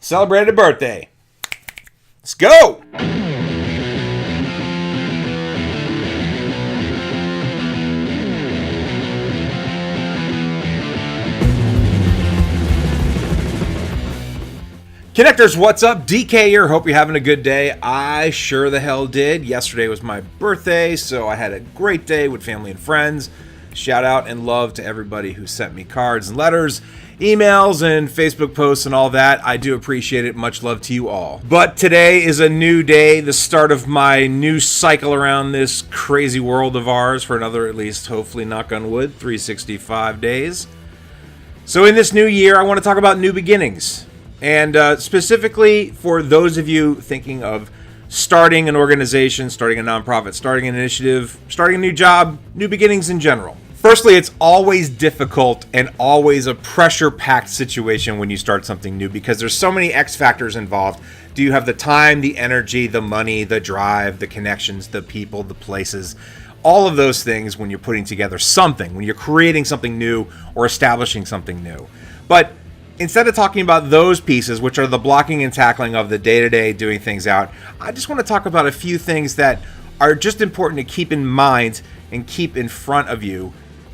celebrated a birthday. Let's go! Connectors, what's up? DK here. Hope you're having a good day. I sure the hell did. Yesterday was my birthday, so I had a great day with family and friends. Shout out and love to everybody who sent me cards and letters, emails, and Facebook posts and all that. I do appreciate it. Much love to you all. But today is a new day, the start of my new cycle around this crazy world of ours for another, at least, hopefully, knock on wood, 365 days. So in this new year, I want to talk about new beginnings. And specifically for those of you thinking of starting an organization, starting a nonprofit, starting an initiative, starting a new job, new beginnings in general. Firstly, it's always difficult and always a pressure-packed situation when you start something new because there's so many X factors involved. Do you have the time, the energy, the money, the drive, the connections, the people, the places? All of those things when you're putting together something, when you're creating something new or establishing something new. But instead of talking about those pieces, which are the blocking and tackling of the day-to-day doing things out, I just want to talk about a few things that are just important to keep in mind and keep in front of you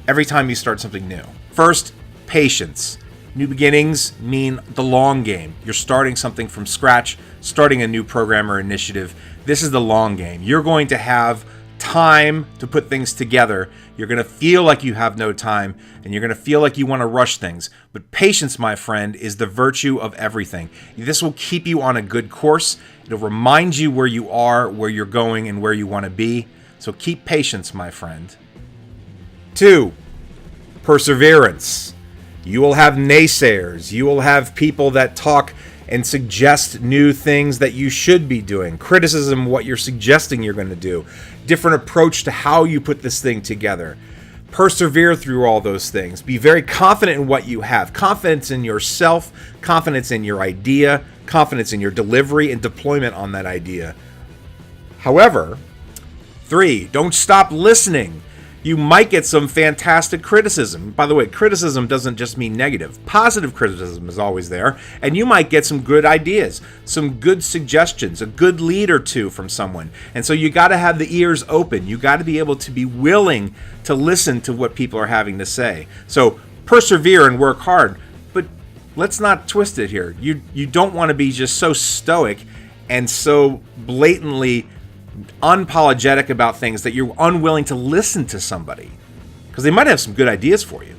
every time you start something new. First, patience. New beginnings mean the long game. You're starting something from scratch, starting a new program or initiative. This is the long game. You're going to have time to put things together. You're going to feel like you have no time, and you're going to feel like you want to rush things. But patience, my friend, is the virtue of everything. This will keep you on a good course. It'll remind you where you are, where you're going, and where you want to be. So keep patience, my friend. 2, perseverance. You will have naysayers. You will have people that talk and suggest new things that you should be doing. Criticism, what you're suggesting you're going to do. Different approach to how you put this thing together. Persevere through all those things. Be very confident in what you have. Confidence in yourself, confidence in your idea, confidence in your delivery and deployment on that idea. However, 3, don't stop listening. You might get some fantastic criticism. By the way, criticism doesn't just mean negative. Positive criticism is always there. And you might get some good ideas, some good suggestions, a good lead or two from someone. And so you got to have the ears open. You got to be able to be willing to listen to what people are having to say. So persevere and work hard. But let's not twist it here. You don't want to be just so stoic and so blatantly unapologetic about things that you're unwilling to listen to somebody because they might have some good ideas for you.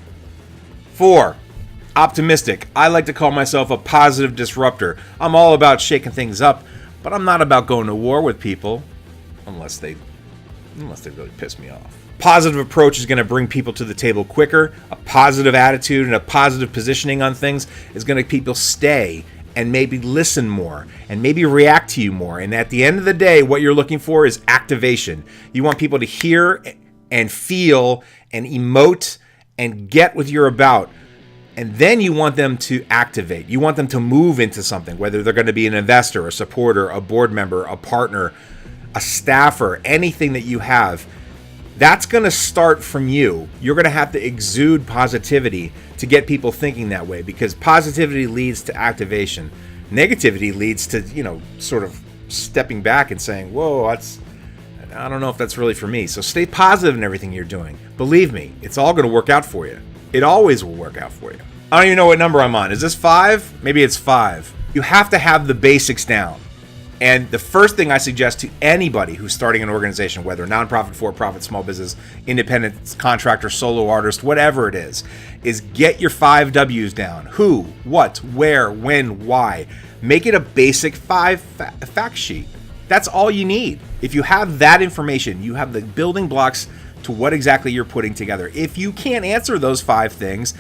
4, optimistic. I like to call myself a positive disruptor. I'm all about shaking things up, but I'm not about going to war with people unless they really piss me off. Positive approach is going to bring people to the table quicker. A positive attitude and a positive positioning on things is going to make people stay and maybe listen more, and maybe react to you more. And at the end of the day, what you're looking for is activation. You want people to hear and feel and emote and get what you're about. And then you want them to activate. You want them to move into something, whether they're going to be an investor, a supporter, a board member, a partner, a staffer, anything that you have. That's going to start from you. You're going to have to exude positivity to get people thinking that way because positivity leads to activation. Negativity leads to, sort of stepping back and saying, whoa, I don't know if that's really for me. So stay positive in everything you're doing. Believe me, it's all going to work out for you. It always will work out for you. I don't even know what number I'm on. Is this 5? Maybe it's 5. You have to have the basics down. And the first thing I suggest to anybody who's starting an organization, whether nonprofit, for-profit, small business, independent, contractor, solo artist, whatever it is get your 5 W's down. Who, what, where, when, why. Make it a basic 5 fact sheet. That's all you need. If you have that information, you have the building blocks to what exactly you're putting together. If you can't answer those 5 things,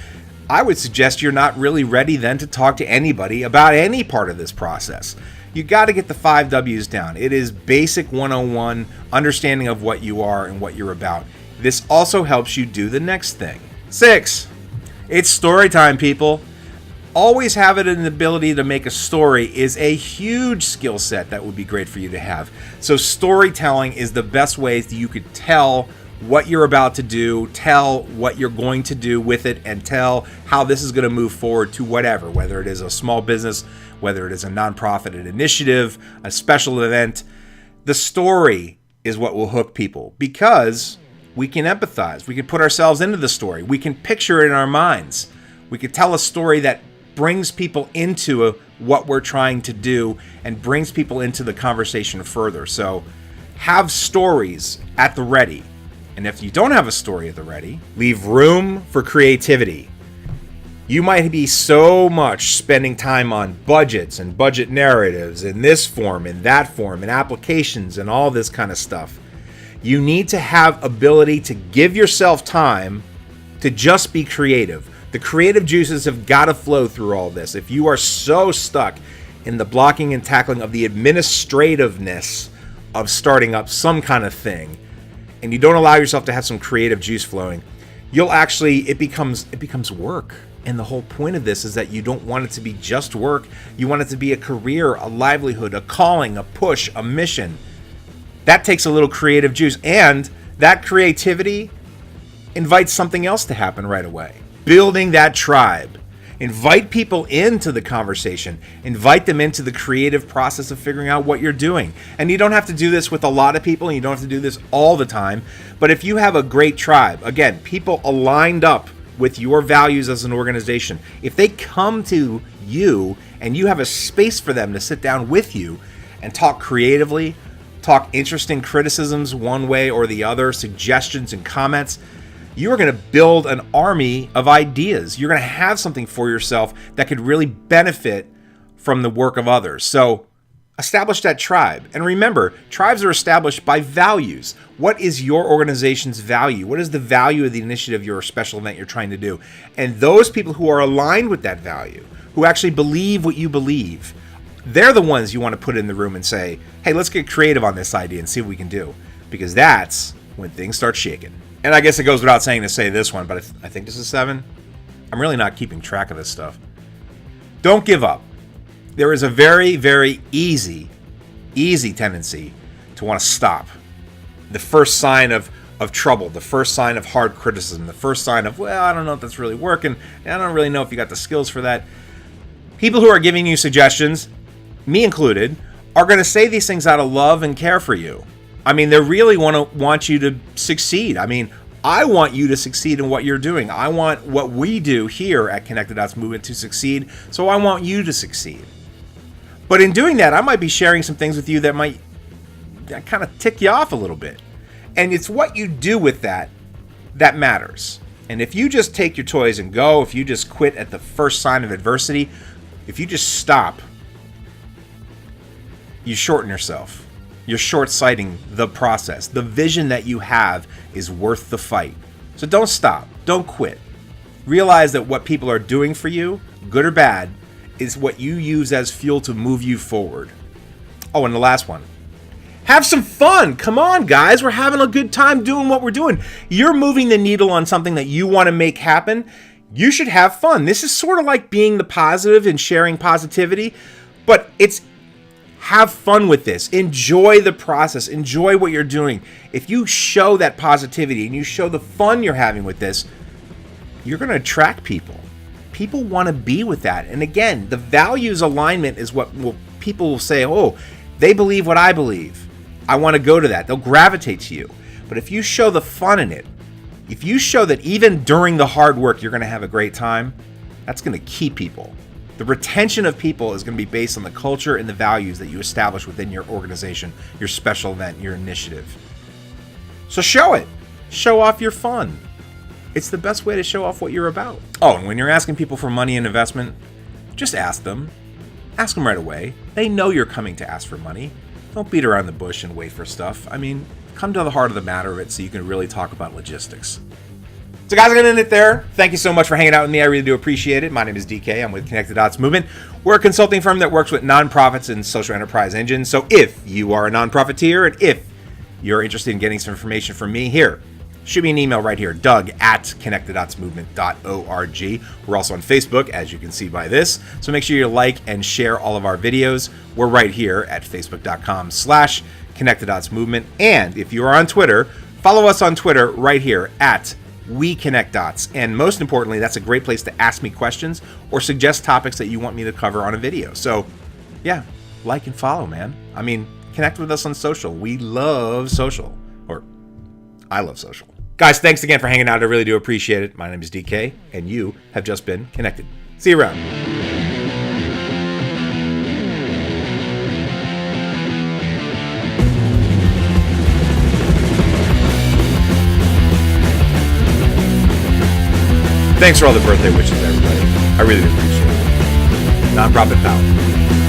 I would suggest you're not really ready then to talk to anybody about any part of this process. You got to get the 5 W's down. It is basic 101 understanding of what you are and what you're about. This also helps you do the next thing. 6, it's story time, people. Always having an ability to make a story is a huge skill set that would be great for you to have. So storytelling is the best way that you could tell what you're about to do, tell what you're going to do with it, and tell how this is going to move forward to whatever, whether it is a small business, whether it is a nonprofit, an initiative, a special event. The story is what will hook people because we can empathize. We can put ourselves into the story. We can picture it in our minds. We can tell a story that brings people into what we're trying to do and brings people into the conversation further. So have stories at the ready. And if you don't have a story at the ready, leave room for creativity. You might be so much spending time on budgets and budget narratives in this form, in that form, and applications and all this kind of stuff. You need to have ability to give yourself time to just be creative. The creative juices have got to flow through all this. If you are so stuck in the blocking and tackling of the administrativeness of starting up some kind of thing, and you don't allow yourself to have some creative juice flowing, it becomes work. And the whole point of this is that you don't want it to be just work. You want it to be a career, a livelihood, a calling, a push, a mission. That takes a little creative juice, and that creativity invites something else to happen right away. Building that tribe. Invite people into the conversation. Invite them into the creative process of figuring out what you're doing. And you don't have to do this with a lot of people, and you don't have to do this all the time. But if you have a great tribe, again, people aligned up with your values as an organization, if they come to you and you have a space for them to sit down with you and talk creatively, talk interesting criticisms one way or the other, suggestions and comments, you are going to build an army of ideas. You're going to have something for yourself that could really benefit from the work of others. So establish that tribe. And remember, tribes are established by values. What is your organization's value? What is the value of the initiative, your special event you're trying to do? And those people who are aligned with that value, who actually believe what you believe, they're the ones you want to put in the room and say, hey, let's get creative on this idea and see what we can do. Because that's when things start shaking. And I guess it goes without saying to say this one, but I think this is 7. I'm really not keeping track of this stuff. Don't give up. There is a very, very easy tendency to want to stop. The first sign of trouble, the first sign of hard criticism, the first sign of, well, I don't know if that's really working, and I don't really know if you got the skills for that. People who are giving you suggestions, me included, are going to say these things out of love and care for you. I mean, they really want you to succeed. I mean, I want you to succeed in what you're doing. I want what we do here at Connected Dots Movement to succeed, so I want you to succeed. But in doing that, I might be sharing some things with you that might kind of tick you off a little bit. And it's what you do with that matters. And if you just take your toys and go, if you just quit at the first sign of adversity, if you just stop, you shorten yourself. You're short-sighting the process. The vision that you have is worth the fight. So don't stop. Don't quit. Realize that what people are doing for you, good or bad, is what you use as fuel to move you forward. Oh, and the last one. Have some fun. Come on, guys. We're having a good time doing what we're doing. You're moving the needle on something that you want to make happen. You should have fun. This is sort of like being the positive and sharing positivity, but it's have fun with this. Enjoy the process. Enjoy what you're doing. If you show that positivity and you show the fun you're having with this, you're going to attract people. People want to be with that. And again, the values alignment is what people will say, oh, they believe what I believe. I want to go to that. They'll gravitate to you. But if you show the fun in it, if you show that even during the hard work, you're going to have a great time, that's going to keep people. The retention of people is going to be based on the culture and the values that you establish within your organization, your special event, your initiative. So show it. Show off your fun. It's the best way to show off what you're about. Oh, and when you're asking people for money and investment, just ask them. Ask them right away. They know you're coming to ask for money. Don't beat around the bush and wait for stuff. I mean, come to the heart of the matter of it so you can really talk about logistics. So guys, I'm going to end it there. Thank you so much for hanging out with me. I really do appreciate it. My name is DK. I'm with Connected Dots Movement. We're a consulting firm that works with nonprofits and social enterprise engines. So if you are a nonprofiteer and if you're interested in getting some information from me here, shoot me an email right here, doug@connecteddotsmovement.org. We're also on Facebook, as you can see by this. So make sure you like and share all of our videos. We're right here at facebook.com/connecteddotsmovement. And if you are on Twitter, follow us on Twitter right here at we connect dots. And most importantly, that's a great place to ask me questions or suggest topics that you want me to cover on a video. So yeah, like and follow, man. I mean, connect with us on social. We love social, or I love social. Guys, thanks again for hanging out. I really do appreciate it. My name is DK, and you have just been connected. See you around. Thanks for all the birthday wishes, everybody. I really appreciate it. Nonprofit Power.